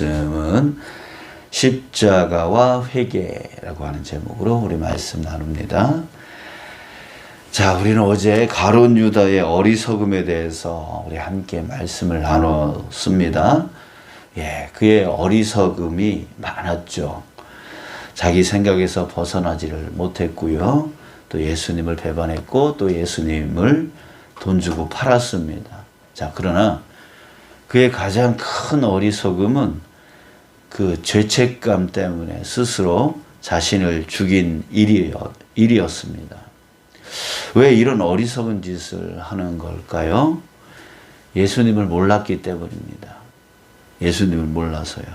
말씀은 십자가와 회개라고 하는 제목으로 우리 말씀 나눕니다. 자, 우리는 어제 가룟 유다의 어리석음에 대해서 우리 함께 말씀을 나눴습니다. 그의 어리석음이 많았죠. 자기 생각에서 벗어나지를 못했고요. 또 예수님을 배반했고 또 예수님을 돈 주고 팔았습니다. 자, 그러나 그의 가장 큰 어리석음은 그 죄책감 때문에 스스로 자신을 죽인 일이었습니다. 왜 이런 어리석은 짓을 하는 걸까요? 예수님을 몰랐기 때문입니다. 예수님을 몰라서요.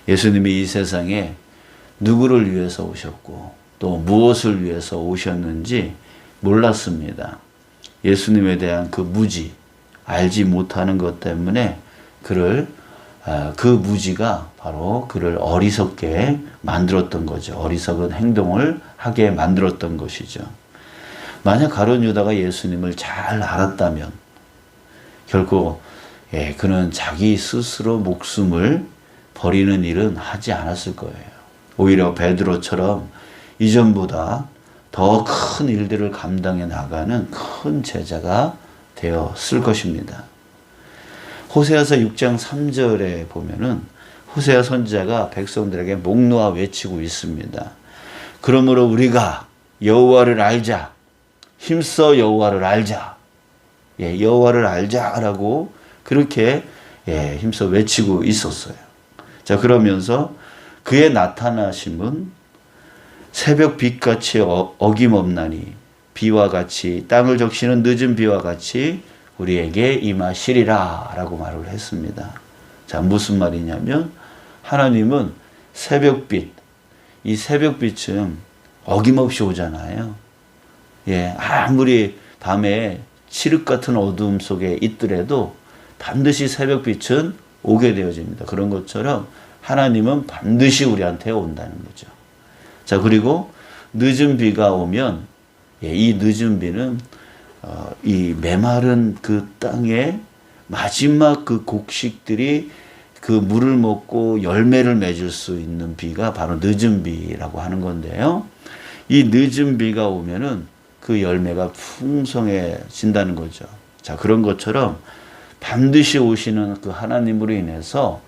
예수님이 이 세상에 누구를 위해서 오셨고 또 무엇을 위해서 오셨는지 몰랐습니다. 예수님에 대한 그 무지, 알지 못하는 것 때문에 그 무지가 바로 그를 어리석게 만들었던 거죠. 어리석은 행동을 하게 만들었던 것이죠. 만약 가룟 유다가 예수님을 잘 알았다면 결코 그는 자기 스스로 목숨을 버리는 일은 하지 않았을 거예요. 오히려 베드로처럼 이전보다 더 큰 일들을 감당해 나가는 큰 제자가 되었을 것입니다. 호세아서 6장 3절에 보면은 호세아 선지자가 백성들에게 목 놓아 외치고 있습니다. 그러므로 우리가 여호와를 알자. 힘써 여호와를 알자. 여호와를 알자라고 그렇게 힘써 외치고 있었어요. 자, 그러면서 그의 나타나심은 새벽 빛같이 어김없나니 비와 같이 땅을 적시는 늦은 비와 같이 우리에게 임하시리라 라고 말을 했습니다. 자, 무슨 말이냐면 하나님은 새벽빛, 이 새벽빛은 어김없이 오잖아요. 아무리 밤에 칠흑 같은 어두움 속에 있더라도 반드시 새벽빛은 오게 되어집니다. 그런 것처럼 하나님은 반드시 우리한테 온다는 거죠. 자, 그리고 늦은 비가 오면 이 늦은 비는 이 메마른 그 땅에 마지막 그 곡식들이 그 물을 먹고 열매를 맺을 수 있는 비가 바로 늦은 비라고 하는 건데요. 이 늦은 비가 오면은 그 열매가 풍성해진다는 거죠. 자, 그런 것처럼 반드시 오시는 그 하나님으로 인해서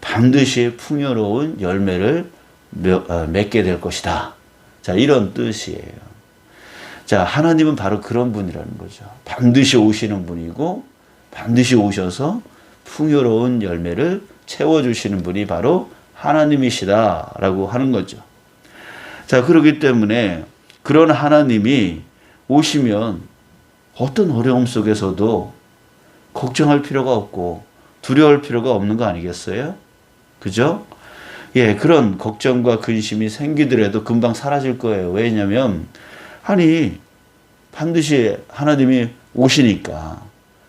반드시 풍요로운 열매를 맺게 될 것이다. 자, 이런 뜻이에요. 자, 하나님은 바로 그런 분이라는 거죠. 반드시 오시는 분이고 반드시 오셔서 풍요로운 열매를 채워주시는 분이 바로 하나님이시다라고 하는 거죠. 자, 그렇기 때문에 그런 하나님이 오시면 어떤 어려움 속에서도 걱정할 필요가 없고 두려울 필요가 없는 거 아니겠어요? 그죠? 그런 걱정과 근심이 생기더라도 금방 사라질 거예요. 왜냐하면 반드시 하나님이 오시니까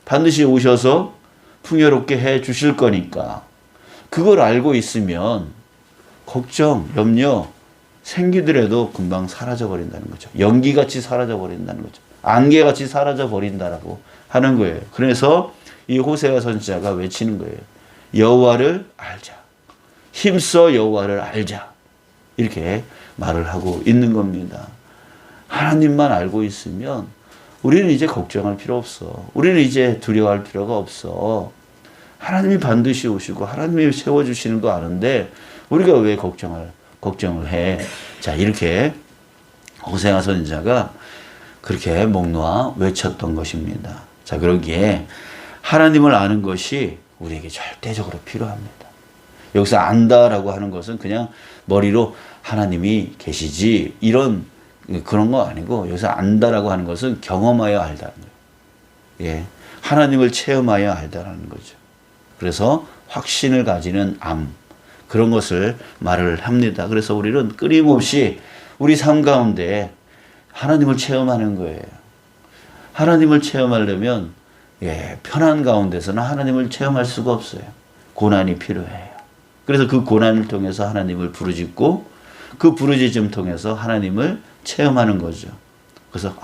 반드시 오셔서 풍요롭게 해 주실 거니까 그걸 알고 있으면 걱정, 염려 생기더라도 금방 사라져 버린다는 거죠. 연기같이 사라져 버린다는 거죠. 안개같이 사라져 버린다라고 하는 거예요. 그래서 이 호세아 선지자가 외치는 거예요. 여호와를 알자. 힘써 여호와를 알자. 이렇게 말을 하고 있는 겁니다. 하나님만 알고 있으면 우리는 이제 걱정할 필요 없어. 우리는 이제 두려워할 필요가 없어. 하나님이 반드시 오시고 하나님이 세워주시는 거 아는데 우리가 왜 걱정을 해. 자, 이렇게 호세아 선지자가 그렇게 목 놓아 외쳤던 것입니다. 자, 그러기에 하나님을 아는 것이 우리에게 절대적으로 필요합니다. 여기서 안다라고 하는 것은 그냥 머리로 하나님이 계시지 그런 거 아니고 여기서 안다라고 하는 것은 경험하여 알다는 거예요. 하나님을 체험하여 알다라는 거죠. 그래서 확신을 가지는 그런 것을 말을 합니다. 그래서 우리는 끊임없이 우리 삶 가운데 하나님을 체험하는 거예요. 하나님을 체험하려면 편안 가운데서는 하나님을 체험할 수가 없어요. 고난이 필요해요. 그래서 그 고난을 통해서 하나님을 부르짖고 그 부르짖음 통해서 하나님을 체험하는 거죠. 그래서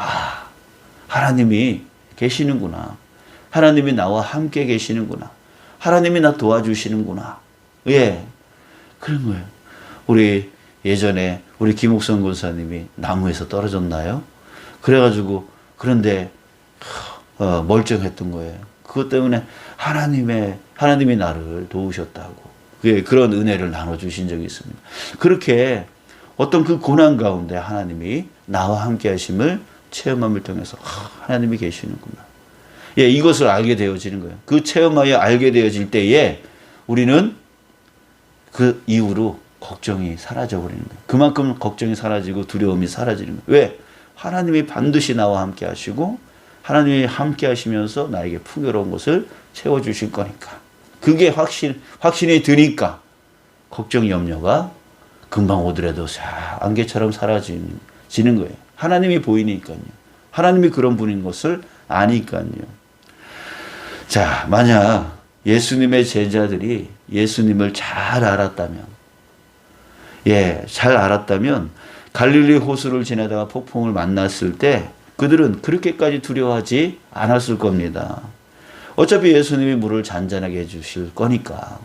하나님이 계시는구나. 하나님이 나와 함께 계시는구나. 하나님이 나 도와주시는구나. 예, 그런 거예요. 우리 예전에 우리 김옥선 권사님이 나무에서 떨어졌나요? 그래가지고 그런데 멀쩡했던 거예요. 그것 때문에 하나님이 나를 도우셨다고. 그런 은혜를 나눠주신 적이 있습니다. 그렇게 어떤 그 고난 가운데 하나님이 나와 함께 하심을 체험함을 통해서 하나님이 계시는구나. 예, 이것을 알게 되어지는 거예요. 그 체험하여 알게 되어질 때에 우리는 그 이후로 걱정이 사라져 버리는 거예요. 그만큼 걱정이 사라지고 두려움이 사라지는 거예요. 왜? 하나님이 반드시 나와 함께 하시고 하나님이 함께 하시면서 나에게 풍요로운 것을 채워주실 거니까. 그게 확신이 드니까 걱정 염려가 금방 오더라도 안개처럼 사라지는 거예요. 하나님이 보이니까요. 하나님이 그런 분인 것을 아니까요. 자, 만약 예수님의 제자들이 예수님을 잘 알았다면 갈릴리 호수를 지나다가 폭풍을 만났을 때 그들은 그렇게까지 두려워하지 않았을 겁니다. 어차피 예수님이 물을 잔잔하게 해주실 거니까.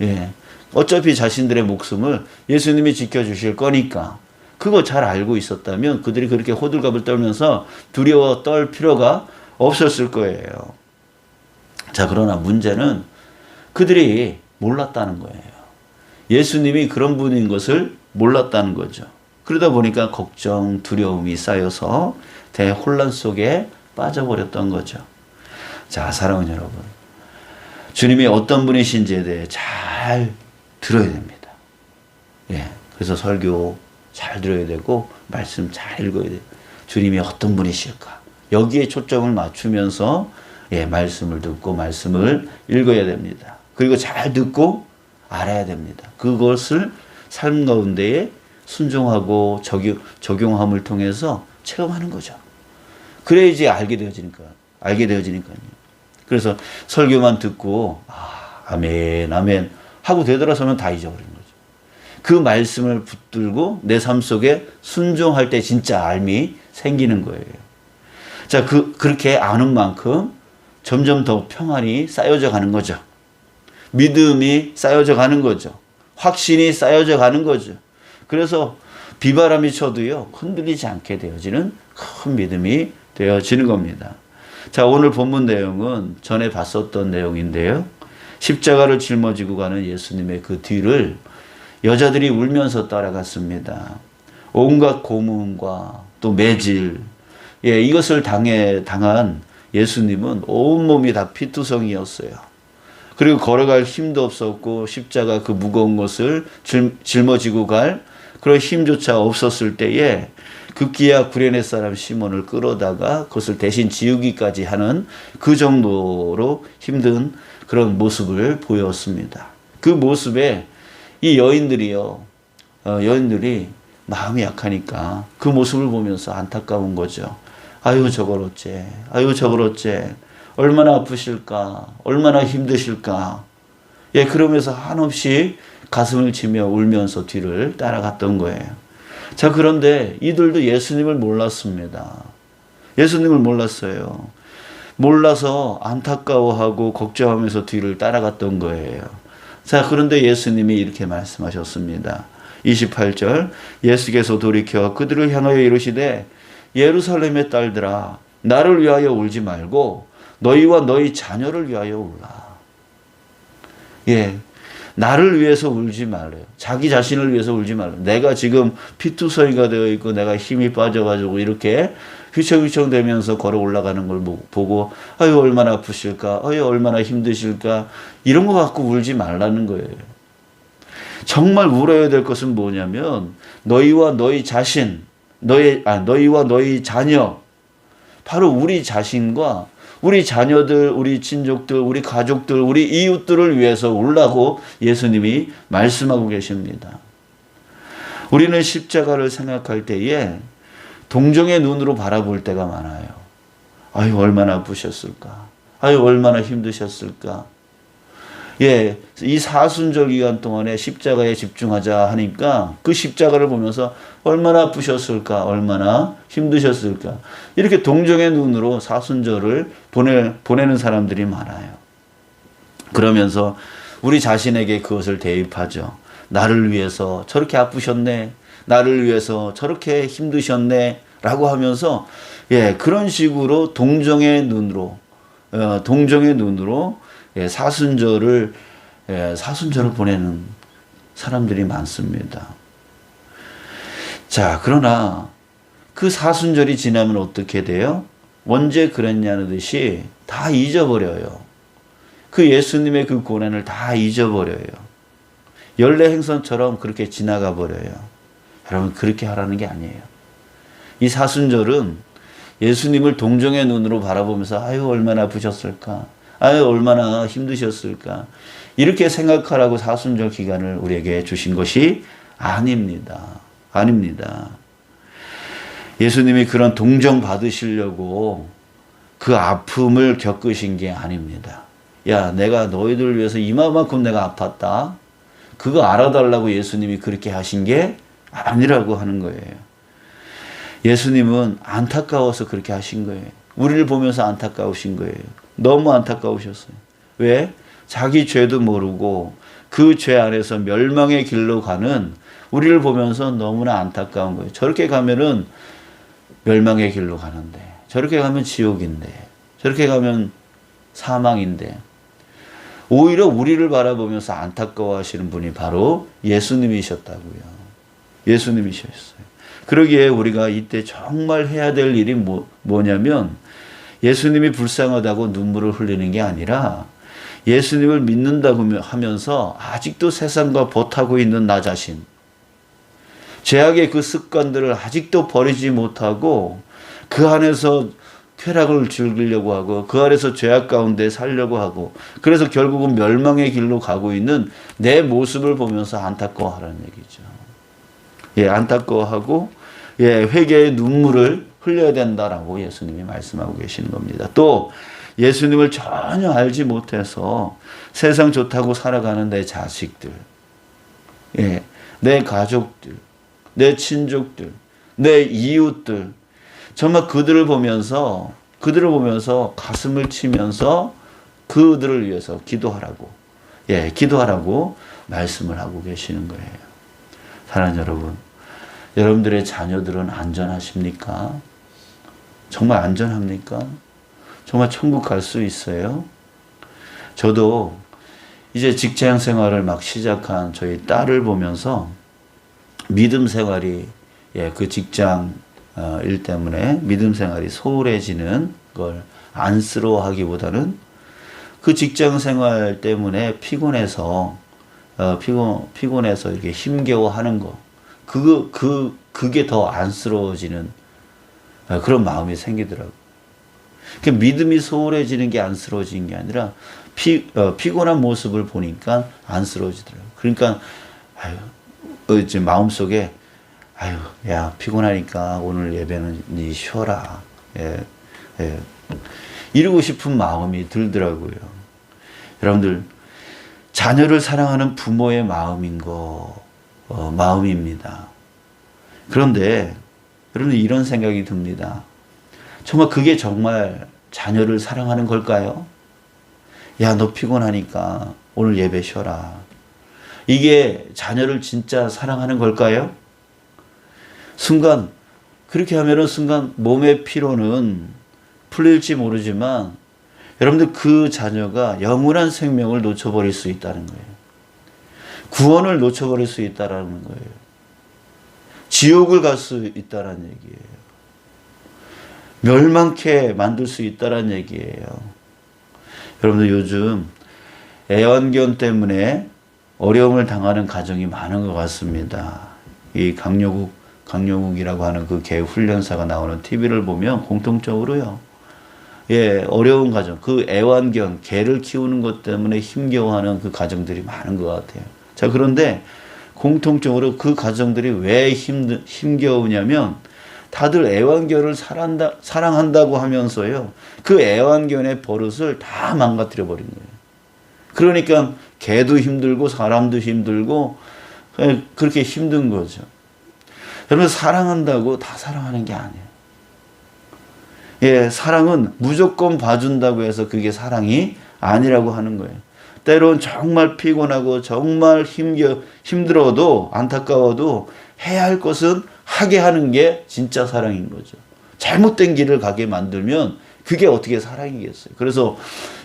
예. 어차피 자신들의 목숨을 예수님이 지켜주실 거니까. 그거 잘 알고 있었다면 그들이 그렇게 호들갑을 떨면서 두려워 떨 필요가 없었을 거예요. 자, 그러나 문제는 그들이 몰랐다는 거예요. 예수님이 그런 분인 것을 몰랐다는 거죠. 그러다 보니까 걱정, 두려움이 쌓여서 대혼란 속에 빠져버렸던 거죠. 자, 사랑하는 여러분. 주님이 어떤 분이신지에 대해 잘 들어야 됩니다. 예. 그래서 설교 잘 들어야 되고, 말씀 잘 읽어야 돼요. 주님이 어떤 분이실까? 여기에 초점을 맞추면서, 예, 말씀을 듣고, 말씀을 읽어야 됩니다. 그리고 잘 듣고, 알아야 됩니다. 그것을 삶 가운데에 순종하고 적용함을 통해서 체험하는 거죠. 그래야지 알게 되어지니까요. 그래서 설교만 듣고 아멘 아멘 하고 되돌아서면 다 잊어버린 거죠. 그 말씀을 붙들고 내 삶 속에 순종할 때 진짜 알미 생기는 거예요. 자, 그렇게 아는 만큼 점점 더 평안이 쌓여져 가는 거죠. 믿음이 쌓여져 가는 거죠. 확신이 쌓여져 가는 거죠. 그래서 비바람이 쳐도요, 흔들리지 않게 되어지는 큰 믿음이 되어지는 겁니다. 자, 오늘 본문 내용은 전에 봤었던 내용인데요. 십자가를 짊어지고 가는 예수님의 그 뒤를 여자들이 울면서 따라갔습니다. 온갖 고문과 또 매질, 예, 이것을 당한 예수님은 온몸이 다 피투성이었어요. 그리고 걸어갈 힘도 없었고 십자가 그 무거운 것을 짊어지고 갈 그런 힘조차 없었을 때에 급기야 구레네 사람 시몬을 끌어다가 그것을 대신 지우기까지 하는 그 정도로 힘든 그런 모습을 보였습니다. 그 모습에 이 여인들이 마음이 약하니까 그 모습을 보면서 안타까운 거죠. 아유 저걸 어째, 얼마나 아프실까, 얼마나 힘드실까. 예, 그러면서 한없이 가슴을 치며 울면서 뒤를 따라갔던 거예요. 자, 그런데 이들도 예수님을 몰랐습니다. 예수님을 몰랐어요. 몰라서 안타까워하고 걱정하면서 뒤를 따라갔던 거예요. 자, 그런데 예수님이 이렇게 말씀하셨습니다. 28절, 예수께서 돌이켜 그들을 향하여 이르시되 예루살렘의 딸들아, 나를 위하여 울지 말고 너희와 너희 자녀를 위하여 울라. 예, 나를 위해서 울지 말래요. 자기 자신을 위해서 울지 말래요. 내가 지금 피투성이가 되어 있고 내가 힘이 빠져가지고 이렇게 휘청휘청 되면서 걸어 올라가는 걸 보고 아유 얼마나 아프실까, 아유 얼마나 힘드실까, 이런 거 갖고 울지 말라는 거예요. 정말 울어야 될 것은 뭐냐면 너희와 너희 자신, 너희와 너희 자녀, 바로 우리 자신과 우리 자녀들, 우리 친족들, 우리 가족들, 우리 이웃들을 위해서 울라고 예수님이 말씀하고 계십니다. 우리는 십자가를 생각할 때에 동정의 눈으로 바라볼 때가 많아요. 아유 얼마나 아프셨을까, 아유 얼마나 힘드셨을까. 예, 이 사순절 기간 동안에 십자가에 집중하자 하니까 그 십자가를 보면서 얼마나 아프셨을까, 얼마나 힘드셨을까, 이렇게 동정의 눈으로 사순절을 보내는 사람들이 많아요. 그러면서 우리 자신에게 그것을 대입하죠. 나를 위해서 저렇게 아프셨네. 나를 위해서 저렇게 힘드셨네. 라고 하면서 그런 식으로 동정의 눈으로 사순절을 보내는 사람들이 많습니다. 자, 그러나 그 사순절이 지나면 어떻게 돼요? 언제 그랬냐는 듯이 다 잊어버려요. 그 예수님의 그 고난을 다 잊어버려요. 연례 행선처럼 그렇게 지나가 버려요. 여러분, 그렇게 하라는 게 아니에요. 이 사순절은 예수님을 동정의 눈으로 바라보면서 아유 얼마나 아프셨을까, 아유 얼마나 힘드셨을까, 이렇게 생각하라고 사순절 기간을 우리에게 주신 것이 아닙니다. 아닙니다. 예수님이 그런 동정 받으시려고 그 아픔을 겪으신 게 아닙니다. 야, 내가 너희들 위해서 이마만큼 내가 아팠다. 그거 알아달라고 예수님이 그렇게 하신 게 아니라고 하는 거예요. 예수님은 안타까워서 그렇게 하신 거예요. 우리를 보면서 안타까우신 거예요. 너무 안타까우셨어요. 왜? 자기 죄도 모르고 그 죄 안에서 멸망의 길로 가는 우리를 보면서 너무나 안타까운 거예요. 저렇게 가면은 멸망의 길로 가는데, 저렇게 가면 지옥인데, 저렇게 가면 사망인데, 오히려 우리를 바라보면서 안타까워하시는 분이 바로 예수님이셨다고요. 예수님이셨어요. 그러기에 우리가 이때 정말 해야 될 일이 뭐냐면 예수님이 불쌍하다고 눈물을 흘리는 게 아니라 예수님을 믿는다고 하면서 아직도 세상과 버타고 있는 나 자신, 죄악의 그 습관들을 아직도 버리지 못하고 그 안에서 쾌락을 즐기려고 하고 그 안에서 죄악 가운데 살려고 하고, 그래서 결국은 멸망의 길로 가고 있는 내 모습을 보면서 안타까워하라는 얘기죠. 안타까워하고 회개의 눈물을 흘려야 된다라고 예수님이 말씀하고 계시는 겁니다. 또 예수님을 전혀 알지 못해서 세상 좋다고 살아가는 내 자식들, 내 가족들, 내 친족들, 내 이웃들, 정말 그들을 보면서 가슴을 치면서 그들을 위해서 기도하라고 말씀을 하고 계시는 거예요. 사랑하는 여러분, 여러분들의 자녀들은 안전하십니까? 정말 안전합니까? 정말 천국 갈 수 있어요? 저도 이제 직장 생활을 막 시작한 저희 딸을 보면서 믿음 생활이, 그 직장 일 때문에 믿음 생활이 소홀해지는 걸 안쓰러워하기보다는 그 직장 생활 때문에 피곤해서 이렇게 힘겨워하는 거, 그게 더 안쓰러워지는 그런 마음이 생기더라고요. 그 믿음이 소홀해지는 게 안쓰러워지는 게 아니라 피곤한 모습을 보니까 안쓰러워지더라고요. 그러니까 이제 마음속에 야 피곤하니까 오늘 예배는 네 쉬어라. 이러고 싶은 마음이 들더라고요. 여러분들, 자녀를 사랑하는 부모의 마음입니다. 그런데 여러분, 이런 생각이 듭니다. 정말 그게 정말 자녀를 사랑하는 걸까요? 야, 너 피곤하니까 오늘 예배 쉬어라. 이게 자녀를 진짜 사랑하는 걸까요? 그렇게 하면은 순간 몸의 피로는 풀릴지 모르지만 여러분들, 그 자녀가 영원한 생명을 놓쳐버릴 수 있다는 거예요. 구원을 놓쳐버릴 수 있다는 거예요. 지옥을 갈 수 있다는 얘기예요. 멸망케 만들 수 있다는 얘기예요. 여러분들, 요즘 애완견 때문에 어려움을 당하는 가정이 많은 것 같습니다. 이 강요국이라고 하는 그 개 훈련사가 나오는 TV를 보면 공통적으로요. 어려운 가정, 그 애완견, 개를 키우는 것 때문에 힘겨워하는 그 가정들이 많은 것 같아요. 자, 그런데 공통적으로 그 가정들이 왜 힘겨우냐면 다들 애완견을 사랑한다고 하면서요, 그 애완견의 버릇을 다 망가뜨려 버린 거예요. 그러니까 개도 힘들고 사람도 힘들고 그렇게 힘든 거죠. 여러분, 사랑한다고 다 사랑하는 게 아니에요. 사랑은 무조건 봐준다고 해서 그게 사랑이 아니라고 하는 거예요. 때론 정말 피곤하고 정말 힘들어도 안타까워도 해야 할 것은 하게 하는 게 진짜 사랑인 거죠. 잘못된 길을 가게 만들면 그게 어떻게 사랑이겠어요. 그래서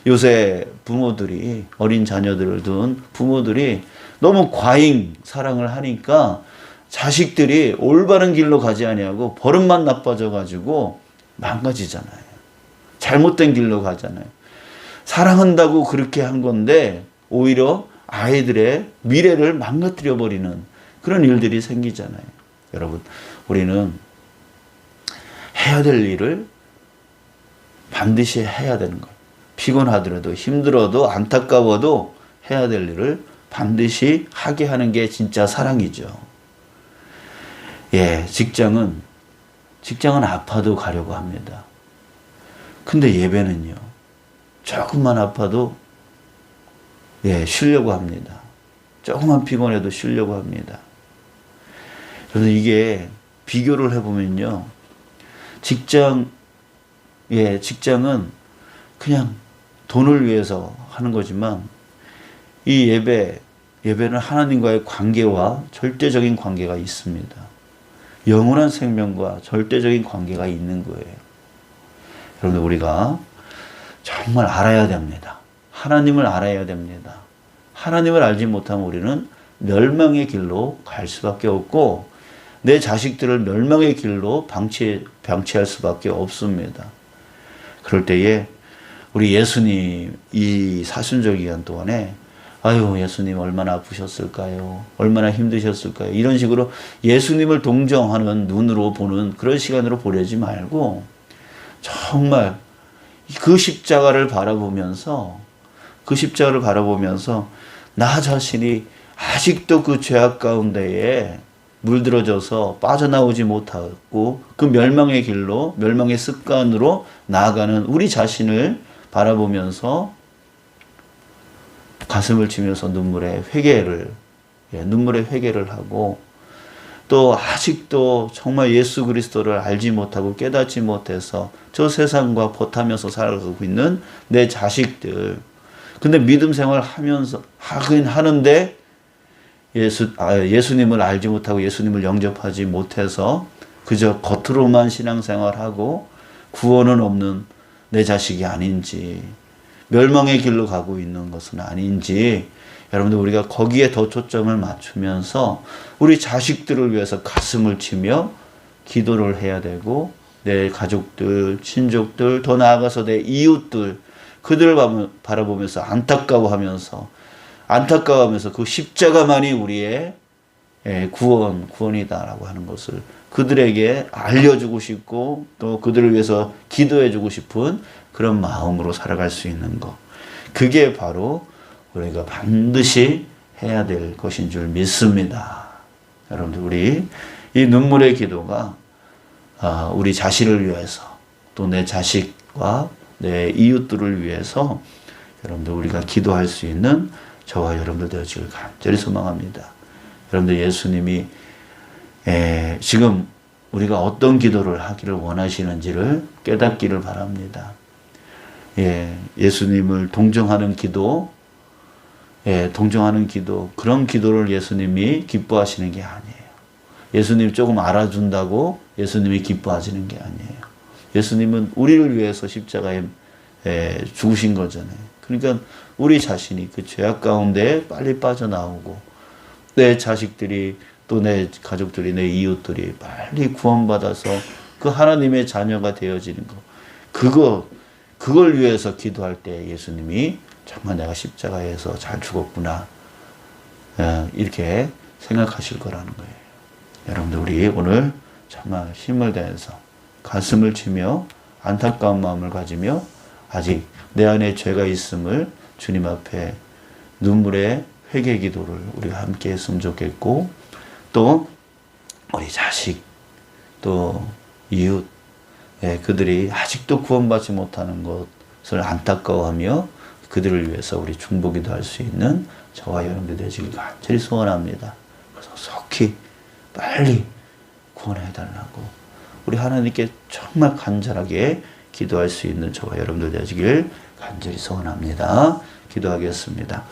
요새 부모들이, 어린 자녀들을 둔 부모들이 너무 과잉 사랑을 하니까 자식들이 올바른 길로 가지 아니하고 버릇만 나빠져 가지고 망가지잖아요. 잘못된 길로 가잖아요. 사랑한다고 그렇게 한 건데 오히려 아이들의 미래를 망가뜨려 버리는 그런 일들이 생기잖아요. 여러분, 우리는 해야 될 일을 반드시 해야 되는 거예요. 피곤하더라도 힘들어도 안타까워도 해야 될 일을 반드시 하게 하는 게 진짜 사랑이죠. 예, 직장은 아파도 가려고 합니다. 근데 예배는요, 조금만 아파도 쉬려고 합니다. 조금만 피곤해도 쉬려고 합니다. 그래서 이게 비교를 해보면요, 직장은 그냥 돈을 위해서 하는 거지만 이 예배는 하나님과의 관계와 절대적인 관계가 있습니다. 영원한 생명과 절대적인 관계가 있는 거예요. 여러분, 우리가 정말 알아야 됩니다. 하나님을 알아야 됩니다. 하나님을 알지 못하면 우리는 멸망의 길로 갈 수밖에 없고 내 자식들을 멸망의 길로 방치할 수밖에 없습니다. 그럴 때에 우리 예수님 이 사순절 기간 동안에 아유, 예수님 얼마나 아프셨을까요? 얼마나 힘드셨을까요? 이런 식으로 예수님을 동정하는 눈으로 보는 그런 시간으로 보내지 말고 정말 그 십자가를 바라보면서 나 자신이 아직도 그 죄악 가운데에 물들어져서 빠져나오지 못하고 그 멸망의 길로, 멸망의 습관으로 나아가는 우리 자신을 바라보면서 가슴을 치면서 눈물의 회개를 하고 또 아직도 정말 예수 그리스도를 알지 못하고 깨닫지 못해서 저 세상과 버타면서 살아가고 있는 내 자식들. 근데 믿음 생활 하긴 하는데 예수님을 알지 못하고 예수님을 영접하지 못해서 그저 겉으로만 신앙생활하고 구원은 없는 내 자식이 아닌지, 멸망의 길로 가고 있는 것은 아닌지, 여러분들 우리가 거기에 더 초점을 맞추면서 우리 자식들을 위해서 가슴을 치며 기도를 해야 되고 내 가족들, 친족들, 더 나아가서 내 이웃들, 그들을 바라보면서 안타까워하면서 그 십자가만이 우리의 구원이다라고 하는 것을 그들에게 알려주고 싶고 또 그들을 위해서 기도해주고 싶은 그런 마음으로 살아갈 수 있는 것. 그게 바로 우리가 반드시 해야 될 것인 줄 믿습니다. 여러분들, 우리 이 눈물의 기도가 우리 자신을 위해서 또 내 자식과 내 이웃들을 위해서 여러분들 우리가 기도할 수 있는 저와 여러분들 되어지길 간절히 소망합니다. 여러분들, 예수님이 지금 우리가 어떤 기도를 하기를 원하시는지를 깨닫기를 바랍니다. 예수님을 동정하는 기도, 그런 기도를 예수님이 기뻐하시는 게 아니에요. 예수님 조금 알아준다고 예수님이 기뻐하시는 게 아니에요. 예수님은 우리를 위해서 십자가에 죽으신 거잖아요. 그러니까 우리 자신이 그 죄악 가운데 빨리 빠져나오고 내 자식들이 또 내 가족들이, 내 이웃들이 빨리 구원받아서 그 하나님의 자녀가 되어지는 거, 그걸 위해서 기도할 때 예수님이 정말 내가 십자가에서 잘 죽었구나, 이렇게 생각하실 거라는 거예요. 여러분들, 우리 오늘 정말 힘을 다해서 가슴을 치며 안타까운 마음을 가지며 아직 내 안에 죄가 있음을 주님 앞에 눈물의 회개 기도를 우리가 함께 했으면 좋겠고, 또 우리 자식, 또 이웃, 그들이 아직도 구원받지 못하는 것을 안타까워하며 그들을 위해서 우리 중보기도 할 수 있는 저와 여러분들 되시길 간절히 소원합니다. 그래서 속히 빨리 구원해달라고 우리 하나님께 정말 간절하게 기도할 수 있는 저와 여러분들 되시길 간절히 소원합니다. 기도하겠습니다.